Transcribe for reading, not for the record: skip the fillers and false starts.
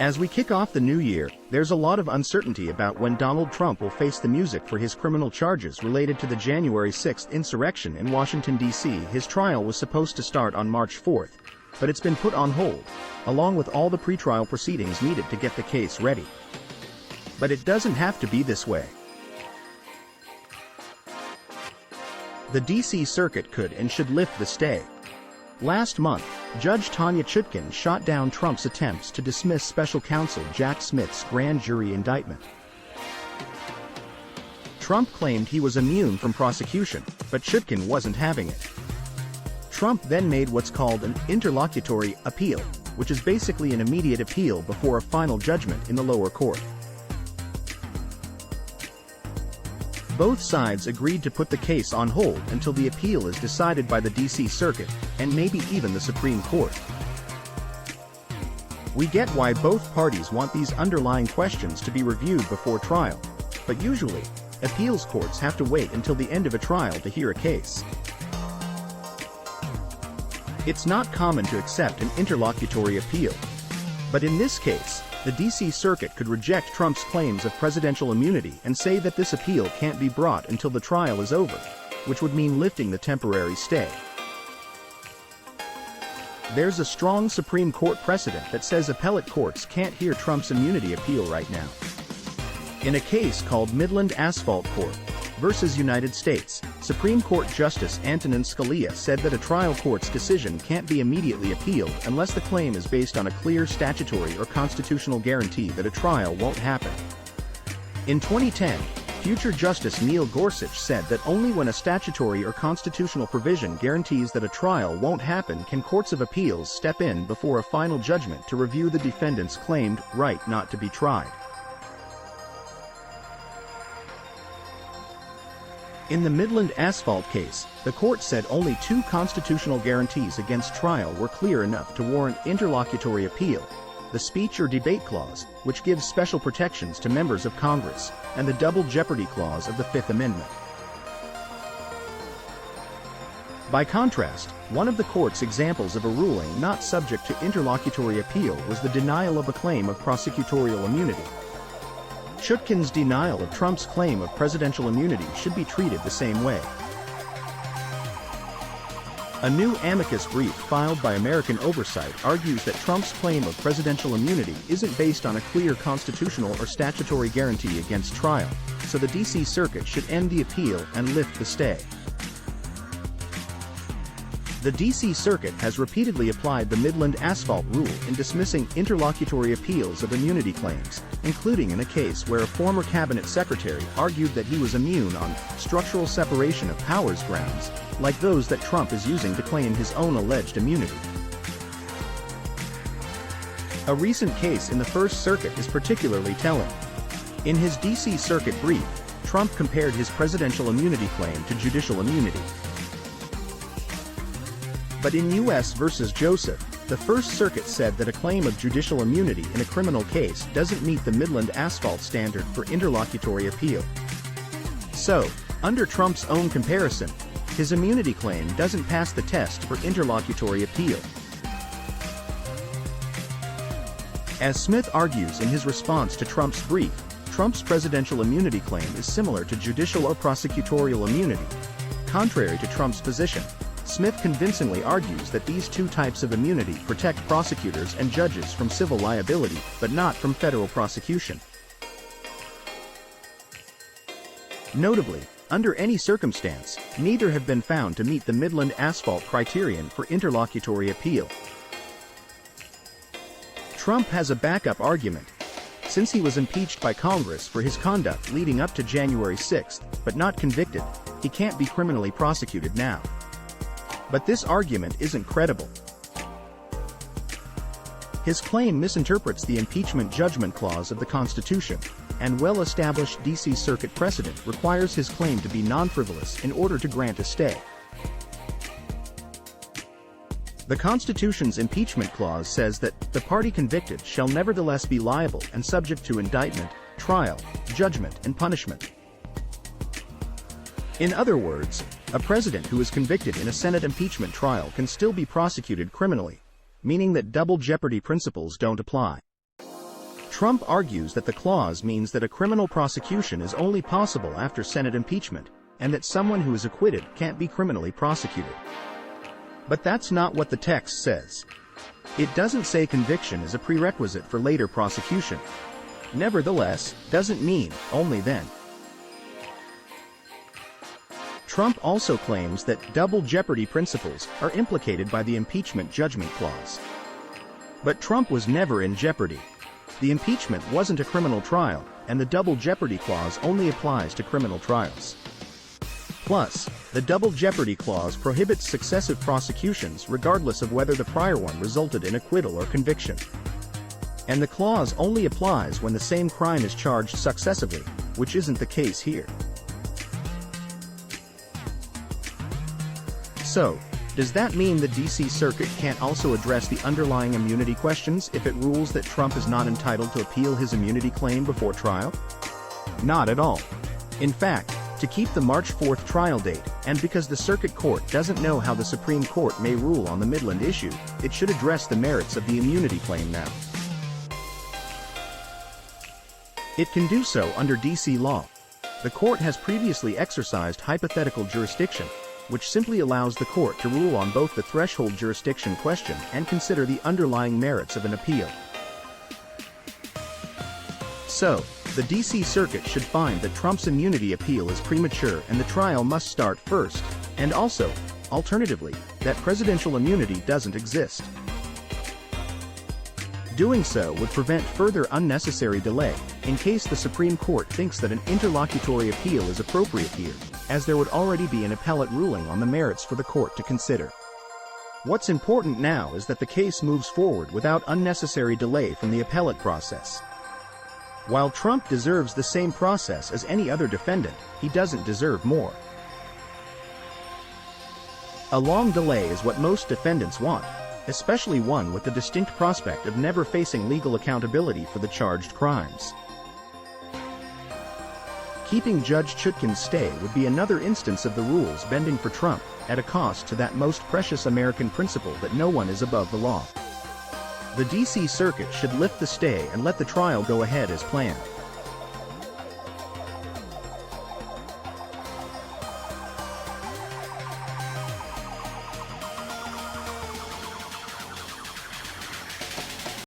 As we kick off the new year, there's a lot of uncertainty about when Donald Trump will face the music for his criminal charges related to the January 6th insurrection in Washington, D.C. His trial was supposed to start on March 4th, but it's been put on hold, along with all the pretrial proceedings needed to get the case ready. But it doesn't have to be this way. The D.C. Circuit could and should lift the stay. Last month, Judge Tanya Chutkan shot down Trump's attempts to dismiss special counsel Jack Smith's grand jury indictment. Trump claimed he was immune from prosecution, but Chutkan wasn't having it. Trump then made what's called an interlocutory appeal, which is basically an immediate appeal before a final judgment in the lower court. Both sides agreed to put the case on hold until the appeal is decided by the D.C. Circuit, and maybe even the Supreme Court. We get why both parties want these underlying questions to be reviewed before trial, but usually, appeals courts have to wait until the end of a trial to hear a case. It's not common to accept an interlocutory appeal, but in this case, the D.C. Circuit could reject Trump's claims of presidential immunity and say that this appeal can't be brought until the trial is over, which would mean lifting the temporary stay. There's a strong Supreme Court precedent that says appellate courts can't hear Trump's immunity appeal right now. In a case called Midland Asphalt Corp. versus United States, Supreme Court Justice Antonin Scalia said that a trial court's decision can't be immediately appealed unless the claim is based on a clear statutory or constitutional guarantee that a trial won't happen. In 2010, future Justice Neil Gorsuch said that only when a statutory or constitutional provision guarantees that a trial won't happen can courts of appeals step in before a final judgment to review the defendant's claimed right not to be tried. In the Midland Asphalt case, the court said only two constitutional guarantees against trial were clear enough to warrant interlocutory appeal: the speech or debate clause, which gives special protections to members of Congress, and the double jeopardy clause of the Fifth Amendment. By contrast, one of the court's examples of a ruling not subject to interlocutory appeal was the denial of a claim of prosecutorial immunity. Chutkan's denial of Trump's claim of presidential immunity should be treated the same way. A new amicus brief filed by American Oversight argues that Trump's claim of presidential immunity isn't based on a clear constitutional or statutory guarantee against trial, so the D.C. Circuit should end the appeal and lift the stay. The D.C. Circuit has repeatedly applied the Midland Asphalt rule in dismissing interlocutory appeals of immunity claims, including in a case where a former cabinet secretary argued that he was immune on structural separation of powers grounds, like those that Trump is using to claim his own alleged immunity. A recent case in the First Circuit is particularly telling. In his D.C. Circuit brief, Trump compared his presidential immunity claim to judicial immunity. But in U.S. v. Joseph, the First Circuit said that a claim of judicial immunity in a criminal case doesn't meet the Midland Asphalt standard for interlocutory appeal. So, under Trump's own comparison, his immunity claim doesn't pass the test for interlocutory appeal. As Smith argues in his response to Trump's brief, Trump's presidential immunity claim is similar to judicial or prosecutorial immunity. Contrary to Trump's position, Smith convincingly argues that these two types of immunity protect prosecutors and judges from civil liability, but not from federal prosecution. Notably, under any circumstance, neither have been found to meet the Midland Asphalt criterion for interlocutory appeal. Trump has a backup argument. Since he was impeached by Congress for his conduct leading up to January 6th, but not convicted, he can't be criminally prosecuted now. But this argument isn't credible. His claim misinterprets the impeachment judgment clause of the Constitution, and well-established D.C. Circuit precedent requires his claim to be non-frivolous in order to grant a stay. The Constitution's impeachment clause says that the party convicted shall nevertheless be liable and subject to indictment, trial, judgment, and punishment. In other words, a president who is convicted in a Senate impeachment trial can still be prosecuted criminally, meaning that double jeopardy principles don't apply. Trump argues that the clause means that a criminal prosecution is only possible after Senate impeachment, and that someone who is acquitted can't be criminally prosecuted. But that's not what the text says. It doesn't say conviction is a prerequisite for later prosecution. Nevertheless, doesn't mean only then. Trump also claims that double jeopardy principles are implicated by the impeachment judgment clause. But Trump was never in jeopardy. The impeachment wasn't a criminal trial, and the double jeopardy clause only applies to criminal trials. Plus, the double jeopardy clause prohibits successive prosecutions regardless of whether the prior one resulted in acquittal or conviction. And the clause only applies when the same crime is charged successively, which isn't the case here. So, does that mean the D.C. Circuit can't also address the underlying immunity questions if it rules that Trump is not entitled to appeal his immunity claim before trial? Not at all. In fact, to keep the March 4th trial date, and because the Circuit Court doesn't know how the Supreme Court may rule on the Midland issue, it should address the merits of the immunity claim now. It can do so under D.C. law. The court has previously exercised hypothetical jurisdiction, which simply allows the court to rule on both the threshold jurisdiction question and consider the underlying merits of an appeal. So, the D.C. Circuit should find that Trump's immunity appeal is premature and the trial must start first, and also, alternatively, that presidential immunity doesn't exist. Doing so would prevent further unnecessary delay, in case the Supreme Court thinks that an interlocutory appeal is appropriate here, as there would already be an appellate ruling on the merits for the court to consider. What's important now is that the case moves forward without unnecessary delay from the appellate process. While Trump deserves the same process as any other defendant, he doesn't deserve more. A long delay is what most defendants want, especially one with the distinct prospect of never facing legal accountability for the charged crimes. Keeping Judge Chutkan's stay would be another instance of the rules bending for Trump, at a cost to that most precious American principle that no one is above the law. The D.C. Circuit should lift the stay and let the trial go ahead as planned.